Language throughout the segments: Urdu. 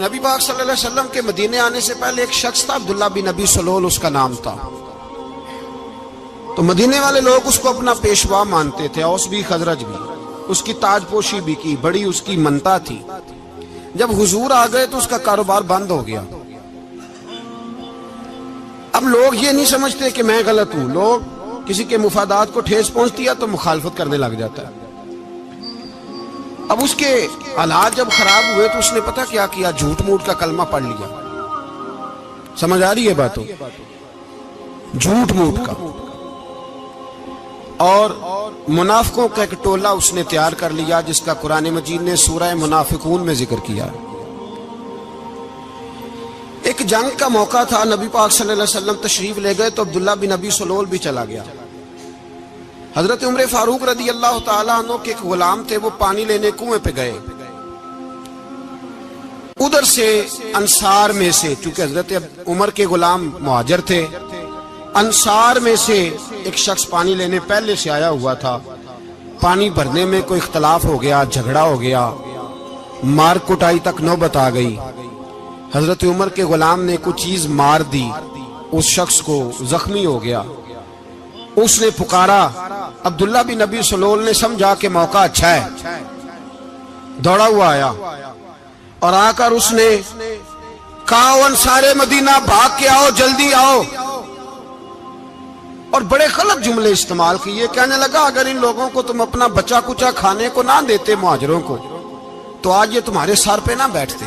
نبی پاک صلی اللہ علیہ وسلم کے مدینے آنے سے پہلے ایک شخص تھا، عبداللہ بن ابی سلول اس کا نام تھا۔ تو مدینے والے لوگ اس کو اپنا پیشوا مانتے تھے، اوس بھی خزرج بھی، اس کی تاج پوشی بھی کی، بڑی اس کی منتا تھی۔ جب حضور آ گئے تو اس کا کاروبار بند ہو گیا۔ اب لوگ یہ نہیں سمجھتے کہ میں غلط ہوں، لوگ کسی کے مفادات کو ٹھیس پہنچتی ہے تو مخالفت کرنے لگ جاتا ہے۔ اب اس کے حالات جب خراب ہوئے تو اس نے پتہ کیا کیا، جھوٹ موٹ کا کلمہ پڑھ لیا۔ سمجھ آ رہی ہے باتوں؟ جھوٹ موٹ کا، اور منافقوں کا ایک ٹولہ اس نے تیار کر لیا جس کا قرآن مجید نے سورہ منافقون میں ذکر کیا۔ ایک جنگ کا موقع تھا، نبی پاک صلی اللہ علیہ وسلم تشریف لے گئے تو عبداللہ بن ابی سلول بھی چلا گیا۔ حضرت عمر فاروق رضی اللہ تعالیٰ عنہ کے ایک غلام تھے، وہ پانی لینے کنویں پہ گئے۔ ادھر سے انصار میں سے، چونکہ حضرت عمر کے غلام مہاجر تھے، انصار میں سے ایک شخص پانی لینے پہلے سے آیا ہوا تھا۔ پانی بھرنے میں کوئی اختلاف ہو گیا، جھگڑا ہو گیا، مار کٹائی تک نوبت آ گئی۔ حضرت عمر کے غلام نے کچھ چیز مار دی، اس شخص کو زخمی ہو گیا۔ اس نے پکارا، عبداللہ بن ابی سلول نے سمجھا کہ موقع اچھا ہے، دوڑا ہوا آیا اور آ کر اس نے کہا، انصار مدینہ بھاگ کے آؤ، جلدی آؤ، اور بڑے غلط جملے استعمال کیے۔ کہنے لگا اگر ان لوگوں کو تم اپنا بچا کچا کھانے کو نہ دیتے مہاجروں کو تو آج یہ تمہارے سر پہ نہ بیٹھتے۔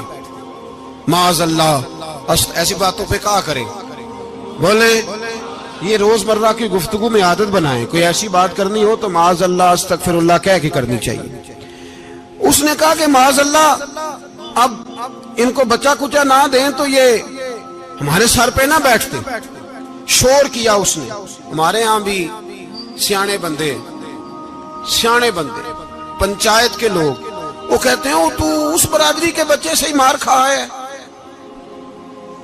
معاذ اللہ، ایسی باتوں پہ کہا کرے، بولے یہ روزمرہ کی گفتگو میں عادت بنائیں، کوئی ایسی بات کرنی ہو تو معاذ اللہ استغفر اللہ کہہ کے کرنی چاہیے۔ اس نے کہا کہ معاذ اللہ اب ان کو بچا کچا نہ دیں تو یہ ہمارے سر پہ نہ بیٹھتے۔ شور کیا اس نے۔ ہمارے ہاں بھی سیانے بندے پنچایت کے لوگ وہ کہتے ہیں تو اس برادری کے بچے سے ہی مار کھا ہے،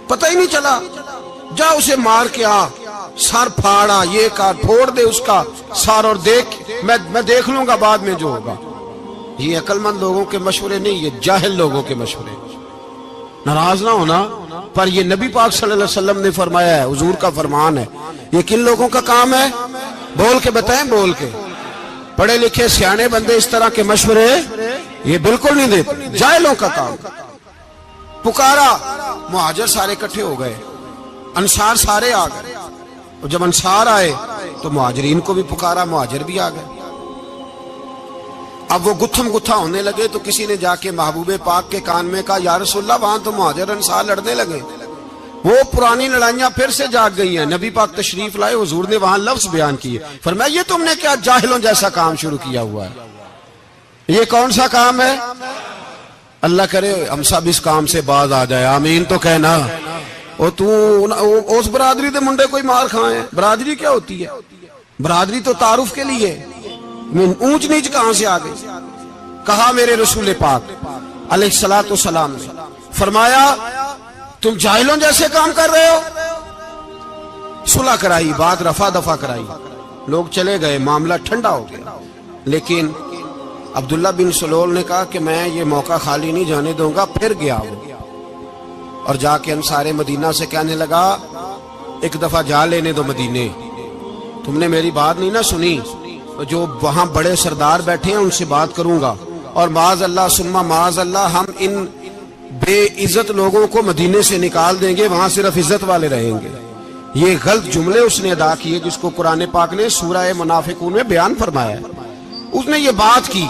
پتہ ہی نہیں چلا، جا اسے مار کے آ، سر پھاڑا، یہ کار پھوڑ دے اس کا سر، اور دیکھ میں دیکھ لوں گا بعد میں جو ہوگا۔ یہ عقل مند لوگوں کے مشورے نہیں، یہ جاہل لوگوں کے مشورے۔ ناراض نہ ہونا، پر یہ نبی پاک صلی اللہ علیہ وسلم نے فرمایا ہے، حضور کا فرمان ہے۔ یہ کن لوگوں کا کام ہے؟ بول کے بتائیں، بول کے۔ پڑھے لکھے سیانے بندے اس طرح کے مشورے یہ بالکل نہیں دیتے، جاہلوں کا کام۔ پکارا، مہاجر سارے اکٹھے ہو گئے، انصار سارے آ گئے، اور جب انصار آئے تو مہاجرین کو بھی پکارا، مہاجر بھی آ گئے۔ اب وہ گتھم گتھا ہونے لگے تو کسی نے جا کے محبوب پاک کے کان میں کہا، یا رسول اللہ وہاں تو مہاجر انصار لڑنے لگے۔ وہ پرانی لڑائیاں پھر سے جاگ گئی ہیں۔ نبی پاک تشریف لائے، حضور نے وہاں لفظ بیان کیے، فرمایا یہ تم نے کیا جاہلوں جیسا کام شروع کیا ہوا ہے؟ یہ کون سا کام ہے؟ اللہ کرے ہم سب اس کام سے باز آ جائے، آمین تو کہنا۔ اور تو اس برادری دے منڈے کوئی مار کھائے؟ برادری کیا ہوتی ہے؟ برادری تو تعارف کے لیے، اونچ نیچ کہاں سے آ گئی؟ کہا میرے رسول پاک علیہ الصلوۃ والسلام نے، فرمایا تم جاہلوں جیسے کام کر رہے ہو۔ صلح کرائی، بات رفع دفع کرائی، لوگ چلے گئے، معاملہ ٹھنڈا ہو گیا۔ لیکن عبداللہ بن سلول نے کہا کہ میں یہ موقع خالی نہیں جانے دوں گا۔ پھر گیا وہ اور جا کے انصار مدینہ سے کہنے لگا، ایک دفعہ جا لینے دو مدینے، تم نے میری بات نہیں نہ سنی، جو وہاں بڑے سردار بیٹھے ہیں ان سے بات کروں گا، اور معاذ اللہ ثم معاذ اللہ ہم ان بے عزت لوگوں کو مدینے سے نکال دیں گے، وہاں صرف عزت والے رہیں گے۔ یہ غلط جملے اس نے ادا کیے جس کو قرآن پاک نے سورہ منافقون میں بیان فرمایا ہے۔ اس نے یہ بات کی۔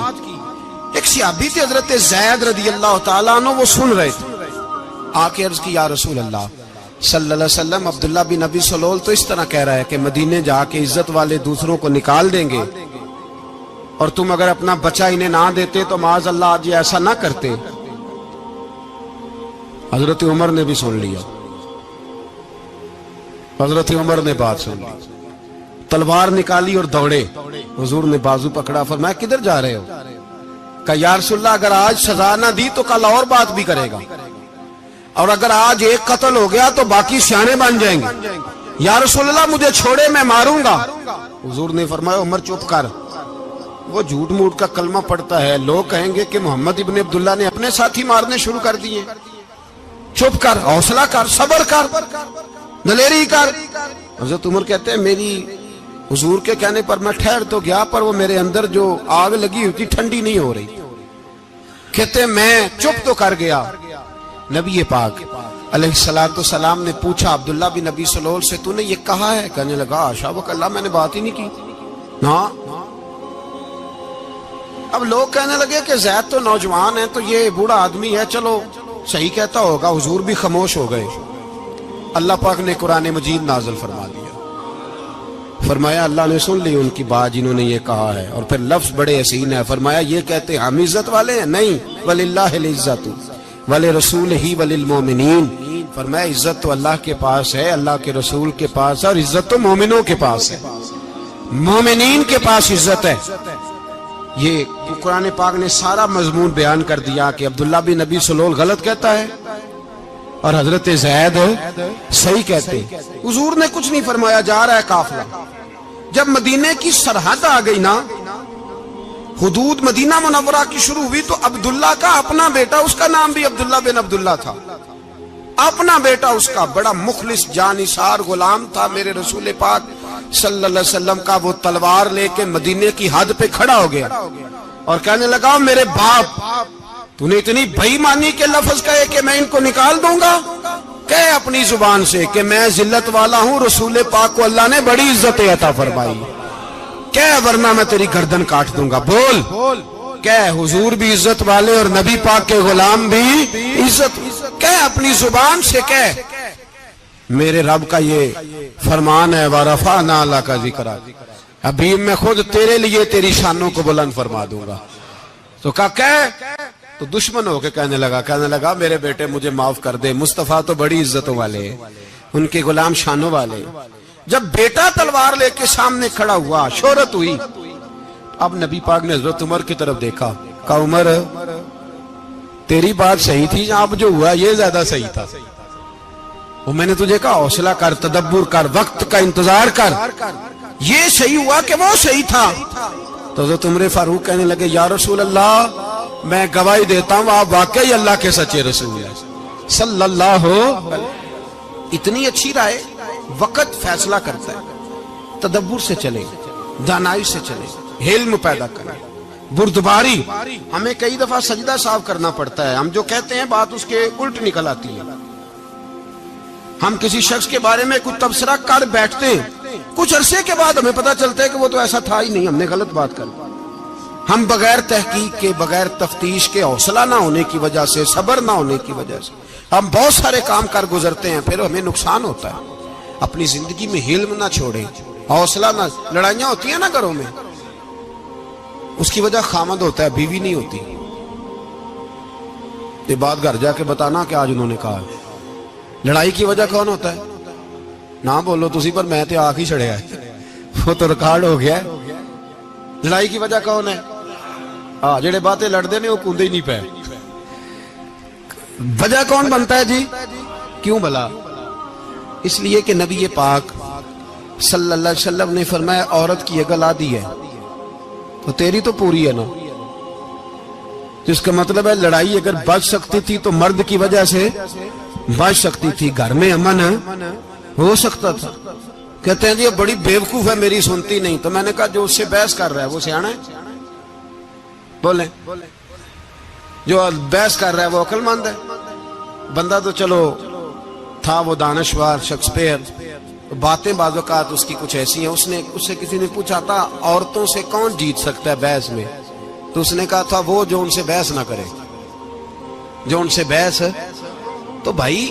ایک صحابی تھے حضرت زید رضی اللہ تعالیٰ عنہ، وہ سن رہے تھے، آ کے عرض کی، یا رسول اللہ صلی اللہ علیہ وسلم عبداللہ بن ابی سلول تو اس طرح کہہ رہا ہے کہ مدینے جا کے عزت والے دوسروں کو نکال دیں گے، اور تم اگر اپنا بچہ انہیں نہ دیتے تو معاذ اللہ آج یہ ایسا نہ کرتے۔ حضرت عمر نے بھی سن لیا، حضرت عمر نے بات سن لی، تلوار نکالی اور دوڑے۔ حضور نے بازو پکڑا، فرمایا کدھر جا رہے ہو؟ کہا یا رسول اللہ اگر آج سزا نہ دی تو کل اور بات بھی کرے گا، اور اگر آج ایک قتل ہو گیا تو باقی سیانے بن جائیں گے۔ یا رسول اللہ مجھے چھوڑے، میں ماروں گا۔ حضور نے فرمایا عمر چپ کر، وہ جھوٹ موٹ کا کلمہ پڑھتا ہے، لوگ کہیں گے کہ محمد ابن عبداللہ نے اپنے ساتھی مارنے شروع کر دیے۔ چپ کر، حوصلہ کر، صبر کر، دلیری کر۔ حضرت عمر کہتے ہیں میری حضور کے کہنے پر میں ٹھہر تو گیا، پر وہ میرے اندر جو آگ لگی ہوئی تھی ٹھنڈی نہیں ہو رہی۔ کہتے ہیں میں چپ تو کر گیا۔ نبی پاک علیہ السلام نے پوچھا عبداللہ بن ابی سلول سے، تو نے یہ کہا ہے؟ کہنے لگا حاشا و کلا، میں نے بات ہی نہیں کی نا۔ اب لوگ کہنے لگے کہ زید تو نوجوان ہے، تو یہ بوڑھا آدمی ہے، چلو صحیح کہتا ہوگا۔ حضور بھی خاموش ہو گئے۔ اللہ پاک نے قرآن مجید نازل فرما دیا، فرمایا اللہ نے سن لی ان کی بات جنہوں نے یہ کہا ہے، اور پھر لفظ بڑے حسین ہے، فرمایا یہ کہتے ہم عزت والے ہیں؟ نہیں، وَلِلَّهِ الْعِزَّةُ وَلِرَسُولِهِ وَلِلْمُؤْمِنِينَ، فرمایا عزت تو اللہ کے پاس ہے، اللہ کے رسول کے پاس ہے، اور عزت تو مومنوں کے پاس ہے، مومنین کے پاس عزت ہے۔ یہ قرآن پاک نے سارا مضمون بیان کر دیا کہ عبداللہ بن ابی سلول غلط کہتا ہے اور حضرت زید صحیح کہتے ہیں۔ حضور نے کچھ نہیں فرمایا، جا رہا ہے قافلہ۔ جب مدینے کی سرحد آ گئی نا، حدود مدینہ منورہ کی شروع ہوئی، تو عبداللہ کا اپنا بیٹا، اس کا نام بھی عبداللہ بن عبداللہ تھا، اپنا بیٹا اس کا بڑا مخلص جانثار غلام تھا میرے رسول پاک صلی اللہ علیہ وسلم کا، وہ تلوار لے کے مدینے کی حد پہ کھڑا ہو گیا اور کہنے لگا میرے باپ، تو نے اتنی بے ایمانی کے لفظ کہے کہ میں ان کو نکال دوں گا؟ کہے اپنی زبان سے کہ میں ذلت والا ہوں، رسول پاک کو اللہ نے بڑی عزت عطا فرمائی، کہے ورنہ میں تیری گردن کاٹ دوں گا۔ بول، کہے حضور بھی عزت والے اور نبی پاک کے غلام بھی عزت، کہے اپنی زبان سے، کہے میرے رب کا یہ فرمان ہے وَرَفَعْنَا لَكَ ذِكْرَكَ، ابھی میں خود تیرے لیے تیری شانوں کو بلند فرما دوں گا۔ تو کہا کہے، تو دشمن ہو کے کہنے لگا میرے بیٹے مجھے معاف کر دے، مصطفیٰ تو بڑی عزتوں والے ہیں، ان کے غلام شانوں والے۔ جب بیٹا تلوار لے کے سامنے کھڑا ہوا، شہرت ہوئی، اب نبی پاک نے حضرت عمر کی طرف دیکھا، کہا عمر تیری بات صحیح تھی، اب جو ہوا یہ زیادہ صحیح تھا، وہ میں نے تجھے کہا حوصلہ کر، تدبر کر، وقت کا انتظار کر، یہ صحیح ہوا کہ وہ صحیح تھا۔ تو حضرت عمر فاروق کہنے لگے یا رسول اللہ، میں گواہی دیتا ہوں آپ واقعی اللہ کے سچے رسول ہیں صلی اللہ علیہ۔ اتنی اچھی رائے، وقت فیصلہ کرتا ہے، تدبر سے چلے، دانائی سے چلے، علم پیدا کریں، بردباری۔ ہمیں کئی دفعہ سجدہ صاف کرنا پڑتا ہے، ہم جو کہتے ہیں بات اس کے الٹ نکل آتی ہے۔ ہم کسی شخص کے بارے میں کچھ تبصرہ کر بیٹھتے ہیں، کچھ عرصے کے بعد ہمیں پتہ چلتا ہے کہ وہ تو ایسا تھا ہی نہیں، ہم نے غلط بات کر۔ ہم بغیر تحقیق کے، بغیر تفتیش کے، حوصلہ نہ ہونے کی وجہ سے، صبر نہ ہونے کی وجہ سے ہم بہت سارے کام کر گزرتے ہیں، پھر ہمیں نقصان ہوتا ہے۔ اپنی زندگی میں حلم نہ چھوڑیں، حوصلہ نہ، لڑائیاں ہوتی ہیں نا گھروں میں، اس کی وجہ خامد ہوتا ہے، بیوی نہیں ہوتی۔ یہ بات گھر جا کے بتانا کہ آج انہوں نے کہا لڑائی کی وجہ کون ہوتا ہے؟ نہ بولو تسی، پر میں تے آنکھ ہی چھڑیا ہے، وہ تو ریکارڈ ہو گیا ہے۔ لڑائی کی وجہ کون ہے؟ جڑے باتیں لڑتے ہیں وہ کندے ہی نہیں پے۔ وجہ کون بنتا ہے جی؟ کیوں بھلا؟ اس لیے کہ نبی پاک صلی اللہ علیہ وسلم نے فرمایا عورت کی اگل آدھی ہے تو تیری تو پوری ہے نا، جس کا مطلب ہے لڑائی اگر بچ سکتی تھی تو مرد کی وجہ سے بچ سکتی تھی، گھر میں امن ہو سکتا تھا۔ کہتے ہیں جی بڑی بیوقوف ہے، میری سنتی نہیں۔ تو میں نے کہا جو اس سے بحث کر رہا ہے وہ سیانا ہے؟ بولیں، جو بحث کر رہا ہے وہ عقل مند ہے؟ بندہ تو چلو تھا وہ دانشور شیکسپیئر، باتیں بعض اوقات اس کی کچھ ایسی ہیں۔ اس سے کسی نے پوچھا تھا عورتوں سے کون جیت سکتا ہے بحث میں، تو اس نے کہا تھا وہ جو ان سے بحث نہ کرے، جو ان سے بحث۔ تو بھائی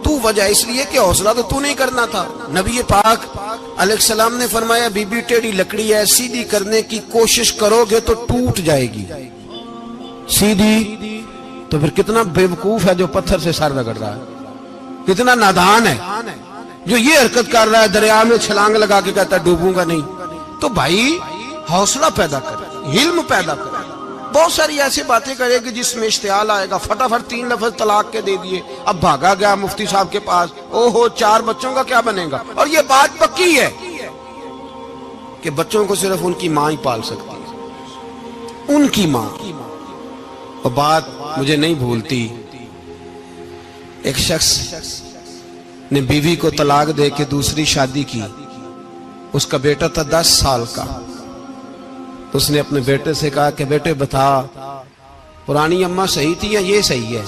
تو وجہ اس لیے کہ حوصلہ تو نہیں کرنا تھا۔ نبی پاک علیہ السلام نے فرمایا بی بی ٹیڑھی لکڑی ہے، سیدھی کرنے کی کوشش کرو گے تو ٹوٹ جائے گی، سیدھی۔ تو پھر کتنا بیوقوف ہے جو پتھر سے سر رگڑ رہا ہے، کتنا نادان ہے جو یہ حرکت کر رہا ہے، دریا میں چھلانگ لگا کے کہتا ہے ڈوبوں گا نہیں۔ تو بھائی حوصلہ پیدا کرے، علم پیدا کرے۔ بہت ساری ایسی باتیں کرے کہ جس میں اشتعال آئے گا، فٹافٹ 3 لفظ طلاق کے دے دیے، اب بھاگا گیا مفتی صاحب کے پاس، اوہو 4 بچوں کا کیا بنے گا؟ اور یہ بات پکی ہے کہ بچوں کو صرف ان کی ماں ہی پال سکتی ہے، ان کی ماں۔ اور بات مجھے نہیں بھولتی، ایک شخص نے بیوی کو طلاق دے کے دوسری شادی کی. اس کا بیٹا تھا 10 سال کا. تو اس نے اپنے بیٹے سے کہا کہ بیٹے بتا پرانی اماں صحیح تھی یا یہ صحیح ہے؟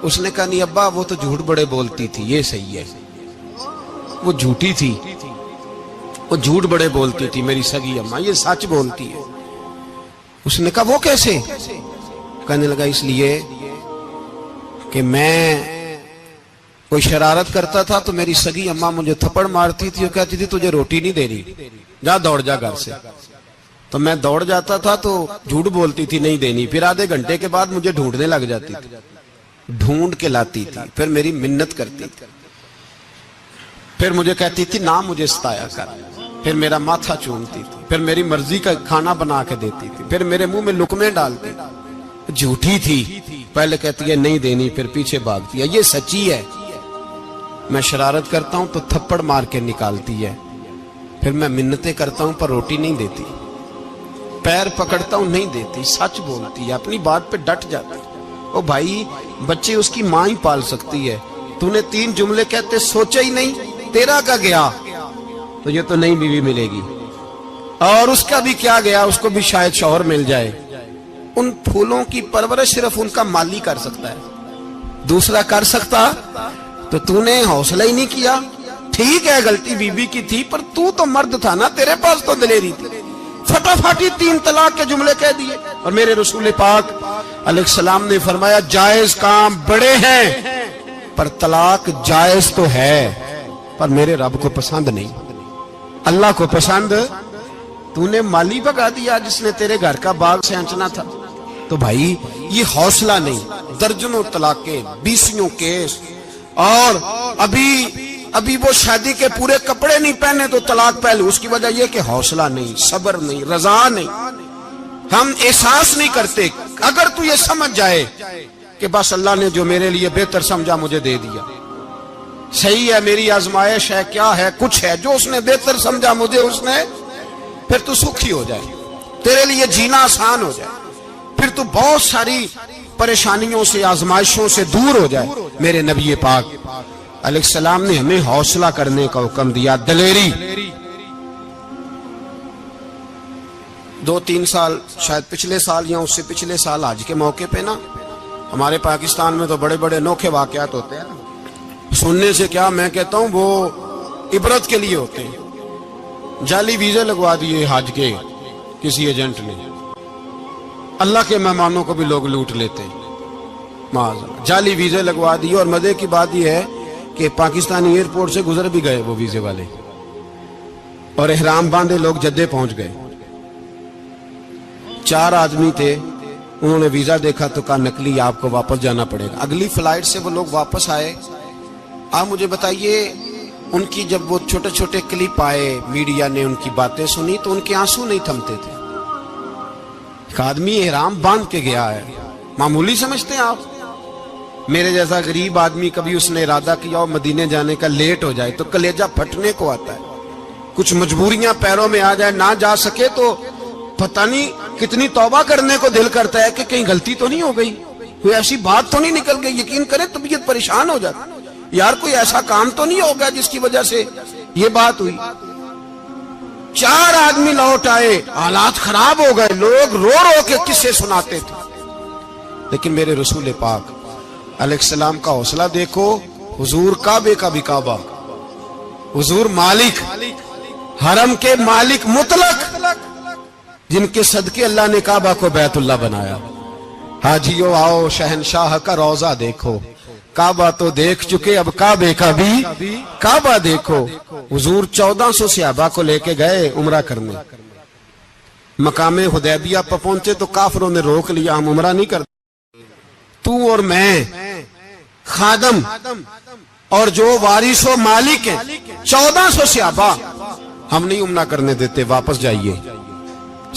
اس نے کہا نہیں ابا وہ تو جھوٹ بڑے بولتی تھی، یہ صحیح ہے. وہ جھوٹی تھی، وہ جھوٹ بڑے بولتی تھی میری سگی اماں، یہ سچ بولتی ہے. اس نے کہا وہ کیسے؟ کہنے لگا اس لیے کہ میں کوئی شرارت کرتا تھا تو میری سگی اماں مجھے تھپڑ مارتی تھی اور کہتی تھی تجھے روٹی نہیں دے رہی، جا دوڑ جا گھر سے. تو میں دوڑ جاتا تھا تو جھوٹ بولتی تھی نہیں دینی، پھر آدھے گھنٹے کے بعد مجھے ڈھونڈنے لگ جاتی تھی، ڈھونڈ کے لاتی تھی، پھر میری منت کرتی تھی، پھر مجھے کہتی تھی نہ مجھے ستایا کر، پھر میرا ماتھا چومتی تھی، پھر میری مرضی کا کھانا بنا کے دیتی تھی، پھر میرے منہ میں لقمے ڈالتی تھی. جھوٹی تھی، پہلے کہتی ہے نہیں دینی پھر پیچھے بھاگتی ہے. یہ سچی ہے، میں شرارت کرتا ہوں تو تھپڑ مار کے نکالتی ہے، پھر میں منتیں کرتا ہوں پر روٹی نہیں دیتی، پیر پکڑتا ہوں نہیں دیتی. سچ بولتی ہے، اپنی بات پہ ڈٹ جاتی. او بھائی بچے اس کی ماں ہی پال سکتی ہے، تو نے 3 جملے کہتے سوچا ہی نہیں، تیرا کا گیا تو یہ تو نئی بیوی ملے گی، اور اس کا بھی کیا گیا، اس کو بھی شاید شوہر مل جائے. ان پھولوں کی پرورش صرف ان کا مالی کر سکتا ہے، دوسرا کر سکتا تو نے حوصلہ ہی نہیں کیا. ٹھیک ہے غلطی بی بی کی تھی پر تو مرد تھا نا، تیرے پاس تو دلیری تھی. فٹافٹی 3 طلاق کے جملے کہہ دیے. اور میرے رسول پاک علیہ السلام نے فرمایا جائز کام بڑے ہیں پر طلاق جائز تو ہے پر میرے رب کو پسند نہیں. اللہ کو پسند تو نے مالی بگا دیا جس نے تیرے گھر کا باغ سینچنا تھا. تو بھائی یہ حوصلہ نہیں، درجنوں طلاقیں، 20 کیس، اور ابھی وہ شادی کے پورے کپڑے نہیں پہنے تو طلاق پہلے. اس کی وجہ یہ کہ حوصلہ نہیں، صبر نہیں، رضا نہیں، ہم احساس نہیں کرتے. اگر تو یہ سمجھ جائے کہ بس اللہ نے جو میرے لیے بہتر سمجھا مجھے دے دیا، صحیح ہے میری آزمائش ہے، کیا ہے کچھ ہے جو اس نے بہتر سمجھا مجھے اس نے، پھر تو سکھی ہو جائے، تیرے لیے جینا آسان ہو جائے، پھر تو بہت ساری پریشانیوں سے آزمائشوں سے دور ہو جائے. میرے نبی پاک علیہ السلام نے ہمیں حوصلہ کرنے کا حکم دیا، دلیری. 2-3 سال شاید پچھلے سال یا اس سے پچھلے سال حج کے موقع پہ نا ہمارے پاکستان میں تو بڑے بڑے انوکھے واقعات ہوتے ہیں. سننے سے کیا میں کہتا ہوں وہ عبرت کے لیے ہوتے ہیں. جعلی ویزے لگوا دیے حج کے کسی ایجنٹ نے، اللہ کے مہمانوں کو بھی لوگ لوٹ لیتے ہیں. جعلی ویزے لگوا دیے. اور مزے کی بات یہ ہے کہ پاکستانی ایئرپورٹ سے گزر بھی گئے وہ ویزے والے، اور احرام باندھے لوگ جدے پہنچ گئے. 4 آدمی تھے، انہوں نے ویزا دیکھا تو کہا نقلی آپ کو واپس جانا پڑے گا. اگلی فلائٹ سے وہ لوگ واپس آئے. آپ مجھے بتائیے ان کی جب وہ چھوٹے چھوٹے کلپ آئے، میڈیا نے ان کی باتیں سنی تو ان کے آنسو نہیں تھمتے تھے. ایک آدمی احرام باندھ کے گیا ہے، معمولی سمجھتے ہیں آپ؟ میرے جیسا غریب آدمی کبھی اس نے ارادہ کیا اور مدینے جانے کا لیٹ ہو جائے تو کلیجہ پھٹنے کو آتا ہے. کچھ مجبوریاں پیروں میں آ جائے، نہ جا سکے تو پتہ نہیں کتنی توبہ کرنے کو دل کرتا ہے کہ کہیں غلطی تو نہیں ہو گئی، کوئی ایسی بات تو نہیں نکل گئی. یقین کریں طبیعت پریشان ہو جاتی، یار کوئی ایسا کام تو نہیں ہوگا جس کی وجہ سے یہ بات ہوئی. 4 آدمی لوٹ آئے، حالات خراب ہو گئے، لوگ رو رو کے قصے سناتے تھے. لیکن میرے رسول پاک علیہ السلام کا حوصلہ دیکھو. حضور کعبے کا بھی کعبہ، حضور مالک، حرم کے مالک مطلق، جن کے صدقے اللہ نے کعبہ کو بیت اللہ بنایا. حاجیو آؤ شہنشاہ کا روضہ دیکھو، کعبہ تو دیکھ چکے اب کعبے کا بھی کعبہ دیکھو. حضور 1400 صحابہ کو لے کے گئے عمرہ کرنے. مقام حدیبیہ پر پہنچے تو کافروں نے روک لیا، ہم عمرہ نہیں کرتے. تو اور میں خادم اور جو وارث و مالک ہیں 1400 صحابہ، ہم نہیں عمرہ کرنے دیتے، واپس جائیے.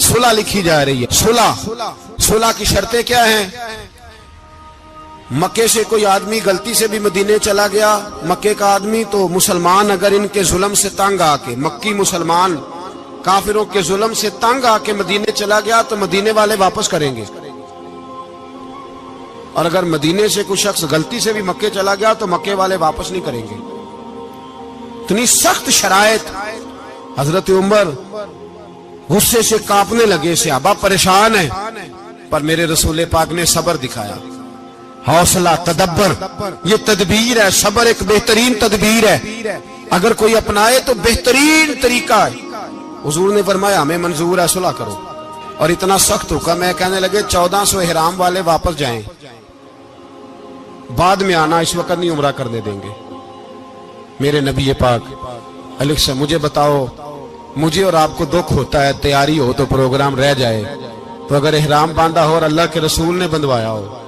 صلح لکھی جا رہی ہے. صلح کی شرطیں کیا ہیں؟ مکے سے کوئی آدمی غلطی سے بھی مدینے چلا گیا، مکے کا آدمی، تو مسلمان اگر ان کے ظلم سے تنگ آ کے، مکی مسلمان کافروں کے ظلم سے تنگ آ کے مدینے چلا گیا تو مدینے والے واپس کریں گے. اور اگر مدینے سے کوئی شخص غلطی سے بھی مکے چلا گیا تو مکے والے واپس نہیں کریں گے. اتنی سخت شرائط. حضرت عمر غصے سے کانپنے لگے, صحابہ پریشان ہیں, پر میرے رسول پاک نے صبر دکھایا, حوصلہ, تدبر. یہ تدبیر ہے, صبر ایک بہترین تدبیر ہے, اگر کوئی اپنائے تو بہترین طریقہ ہے. حضور نے فرمایا ہمیں منظور ہے, صلح کرو. اور اتنا سخت حکم ہے, کہنے لگے 1400 احرام والے واپس جائیں, بعد میں آنا, اس وقت نہیں عمرہ کرنے دیں گے. میرے نبی پاک علیہ السلام, مجھے بتاؤ, مجھے اور آپ کو دکھ ہوتا ہے تیاری ہو تو پروگرام رہ جائے, تو اگر احرام باندھا ہو اور اللہ کے رسول نے بندھوایا ہو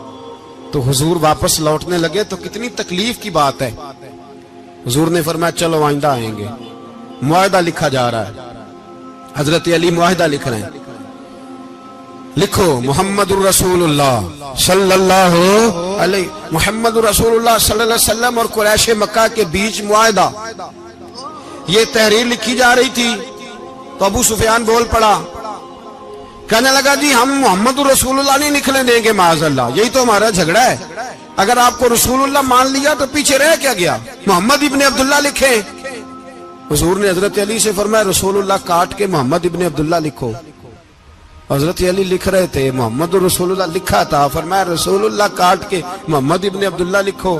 تو حضور واپس لوٹنے لگے تو کتنی تکلیف کی بات ہے. حضور نے فرمایا چلو آئندہ آئیں گے. معاہدہ لکھا جا رہا ہے, حضرت علی معاہدہ لکھ رہے ہیں. لکھو محمد الرسول اللہ صلی اللہ علیہ, محمد الرسول اللہ صلی اللہ علیہ وسلم اور قریش مکہ کے بیچ معاہدہ. یہ تحریر لکھی جا رہی تھی تو ابو سفیان بول پڑا, کہنے لگا جی ہم محمد الرسول اللہ نہیں لکھنے دیں گے معاذ اللہ, یہی تو ہمارا جھگڑا ہے. اگر آپ کو رسول اللہ مان لیا تو پیچھے رہ کیا گیا, محمد ابن عبداللہ لکھیں. حضور نے حضرت علی سے فرمایا رسول اللہ کاٹ کے محمد ابن عبداللہ لکھو. حضرت علی لکھ رہے تھے, محمد رسول اللہ لکھا تھا, فرمایا رسول اللہ کاٹ کے محمد ابن عبداللہ لکھو.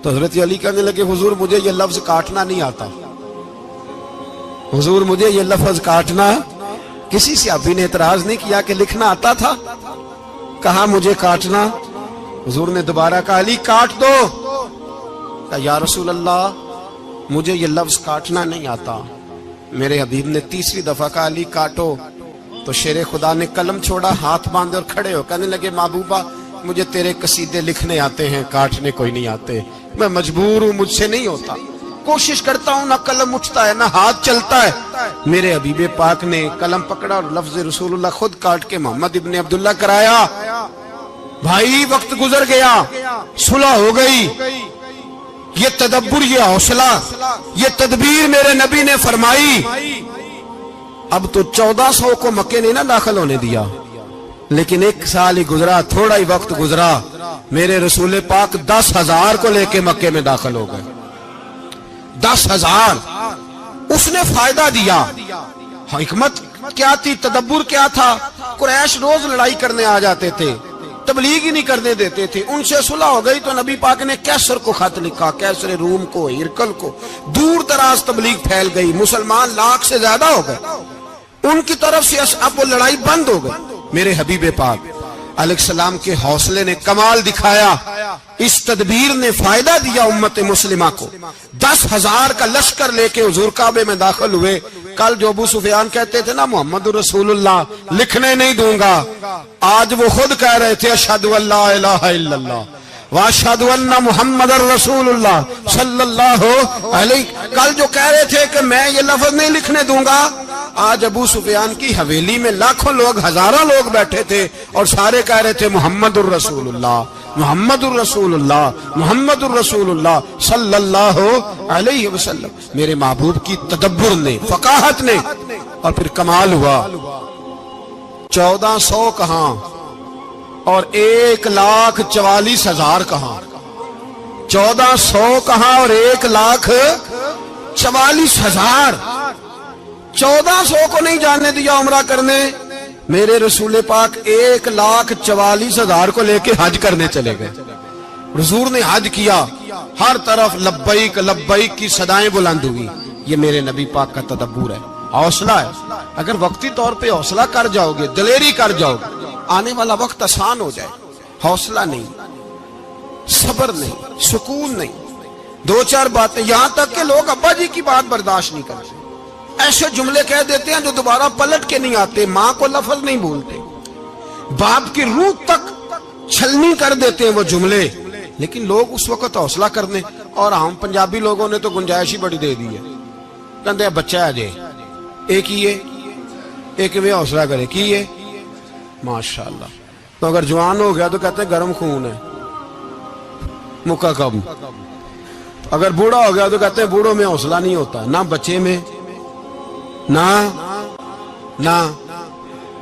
تو حضرت علی کہنے لگے حضور مجھے یہ لفظ کاٹنا نہیں آتا, حضور مجھے یہ لفظ کاٹنا. کسی صحابی نے اعتراض نہیں کیا کہ لکھنا آتا تھا, کہا مجھے کاٹنا. حضور نے دوبارہ کہا علی کاٹ دو. کہا یا رسول اللہ مجھے یہ لفظ کاٹنا نہیں آتا. میرے حبیب نے تیسری دفعہ کہا علی کاٹو. تو شیر خدا نے قلم چھوڑا, ہاتھ باندھے اور کھڑے ہو کہنے لگے محبوبہ مجھے تیرے قصیدے لکھنے آتے ہیں, کاٹنے کوئی نہیں آتے. میں مجبور ہوں, مجھ سے نہیں ہوتا, کوشش کرتا ہوں, نہ قلم اٹھتا ہے نہ ہاتھ چلتا ہے. میرے حبیب پاک نے قلم پکڑا اور لفظ رسول اللہ خود کاٹ کے محمد ابن عبداللہ کرایا. بھائی وقت گزر گیا, صلح ہو گئی. یہ تدبر, یہ حوصلہ, یہ تدبیر میرے نبی نے فرمائی. اب تو 1400 کو مکے نے نہ داخل ہونے دیا, لیکن 1 سال ہی گزرا, تھوڑا ہی وقت گزرا, میرے رسول پاک 10,000 کو لے کے مکے میں داخل ہو گئے. 10,000. اس نے فائدہ دیا. حکمت کیا تھی, تدبر کیا تھا. قریش روز لڑائی کرنے آ جاتے تھے, تبلیغ ہی نہیں کرنے دیتے تھے. ان سے صلح ہو گئی تو نبی پاک نے کیسر کو خط لکھا, کیسر روم کو, ہرکل کو. دور دراز تبلیغ پھیل گئی, مسلمان 100,000 سے زیادہ ہو گئے. ان کی طرف سے اب وہ لڑائی بند ہو گئی. میرے حبیب پاک علیہ السلام کے حوصلے نے کمال دکھایا, اس تدبیر نے فائدہ دیا امت مسلمہ کو. 10,000 کا لشکر لے کے حضور کعبے میں داخل ہوئے. کل جو ابو سفیان کہتے تھے نا محمد رسول اللہ لکھنے نہیں دوں گا, آج وہ خود کہہ رہے تھے اشہد ان لا الہ الا اللہ واشہد ان محمد رسول اللہ صلی اللہ علیہ. کل جو کہہ رہے تھے کہ میں یہ لفظ نہیں لکھنے دوں گا, آج ابو سفیان کی حویلی میں لاکھوں لوگ, ہزاروں لوگ بیٹھے تھے اور سارے کہہ رہے تھے محمد الرسول اللہ, محمد الرسول اللہ, محمد الرسول اللہ صلی اللہ علیہ وسلم. میرے محبوب کی تدبر نے, فقاہت نے, اور پھر کمال ہوا. 1400 کہاں اور 1,44,000 کہاں. 1400 کہاں اور 1,44,000. 1400 کو نہیں جانے دیا عمرہ کرنے. میرے رسول پاک 1,44,000 کو لے کے حج کرنے چلے گئے. حضور نے حج کیا, ہر طرف لبیک لبیک کی صدائیں بلند ہوئی. یہ میرے نبی پاک کا تدبر ہے, حوصلہ ہے. اگر وقتی طور پہ حوصلہ کر جاؤ گے, دلیری کر جاؤ گے, آنے والا وقت آسان ہو جائے. حوصلہ نہیں, صبر نہیں, سکون نہیں, 2-4 باتیں, یہاں تک کہ لوگ ابا جی کی بات برداشت نہیں کرتے, ایسے جملے کہہ دیتے ہیں جو دوبارہ پلٹ کے نہیں آتے. ماں کو لفظ نہیں بولتے, باپ کی روح تک چھلنی کر دیتے ہیں وہ جملے. لیکن لوگ اس وقت حوصلہ کرنے, اور ہم پنجابی لوگوں نے تو گنجائش ہی بڑی دے دی ہے. کہتے ہیں بچہ ہے جے, ایک ہی ہے, ایک میں حوصلہ کرے کی ہے ماشاءاللہ. تو اگر جوان ہو گیا تو کہتے ہیں گرم خون ہے, مکہ کم. اگر بوڑھا ہو گیا تو کہتے ہیں بوڑھوں میں حوصلہ نہیں ہوتا, نہ بچے میں نہ.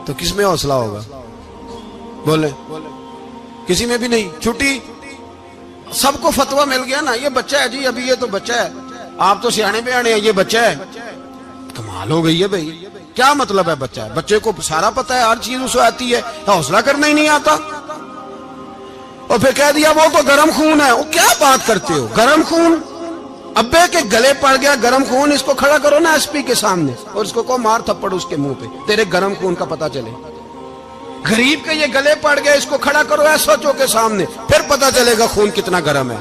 تو کس میں حوصلہ ہوگا, بولے کسی میں بھی نہیں. چھٹی سب کو فتویٰ مل گیا نا, یہ بچہ ہے جی, ابھی یہ تو بچہ ہے, آپ تو سیانے بیانے ہیں, یہ بچہ ہے. کمال ہو گئی ہے بھائی. کیا مطلب ہے بچہ ہے؟ بچے کو سارا پتہ ہے, ہر چیز اسے آتی ہے, حوصلہ کرنا ہی نہیں آتا. اور پھر کہہ دیا وہ تو گرم خون ہے. وہ کیا بات کرتے ہو, گرم خون؟ ابے کے گلے پڑ گیا گرم خون, اس کو کھڑا کرو نا ایس پی کے سامنے اور اس کو مار تھپڑ اس کے منہ پہ, تیرے گرم خون کا پتہ چلے. غریب کے یہ گلے پڑ گیا, اس کو کھڑا کرو ایس ایچ او کے سامنے, پھر پتہ چلے گا خون کتنا گرم ہے.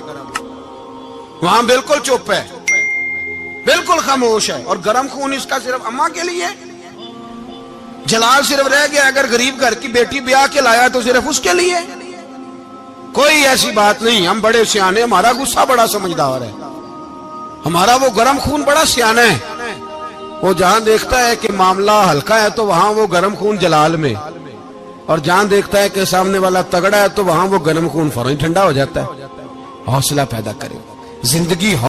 وہاں بالکل چپ ہے, بالکل خاموش ہے. اور گرم خون اس کا صرف اماں کے لیے, جلال صرف رہ گیا اگر غریب گھر کی بیٹی بیاہ کے لایا تو صرف اس کے لیے. کوئی ایسی بات نہیں. ہم بڑے سیانے, ہمارا غصہ بڑا سمجھدار ہے, ہمارا وہ گرم خون بڑا سیانا ہے. وہ جہاں دیکھتا ہے کہ معاملہ ہلکا ہے تو وہاں وہ گرم خون جلال میں, اور جہاں دیکھتا ہے کہ سامنے والا تگڑا ہے تو وہاں وہ گرم خون فوراً ٹھنڈا ہو جاتا ہے. حوصلہ پیدا کرے, زندگی